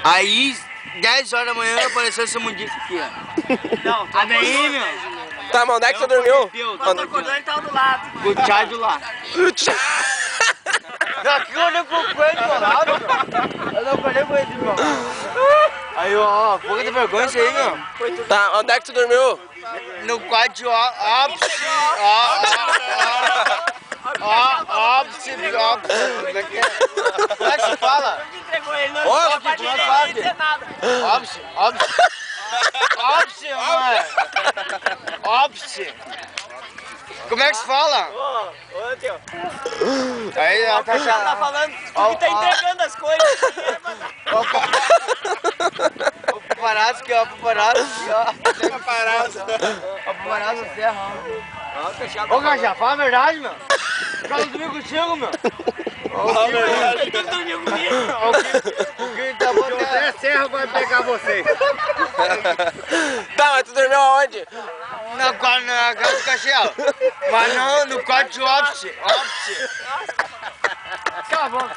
Aí, 10 horas da manhã, apareceu esse mundico aqui, ó. Não, tá daí, meu. Tá, mas onde é que você dormiu? Quando acordou ele tava do lado. Com o Thiago lá. Aqui eu olhei pro coelho do lado, meu. Eu não olhei pro ele do lado. Aí, ó, pouca de vergonha isso aí, meu. Tá, onde é que você dormiu? No quarto de óbice. Óbice. Como é que é? Como é que se fala? Entregou ele, não Ó, pra que direita, fala não dizer nada. Óbice. Óbice, mano. Óbice. Como é que se fala? Ô, tio. Aí ela tá Tá falando que tá entregando as coisas. O paparazzo aqui, ó. Paparazzo aqui, ó. Paparazzo. O paparazzo serra, ó. Ô, Cachá, fala a verdade, meu. O cara dormiu contigo, meu. Ele dormiu comigo. O que tá bom até Serra vai pegar você. Tá, mas tu dormiu aonde? na casa do Cachel. Mas não no quarto de óbice. Cala a boca,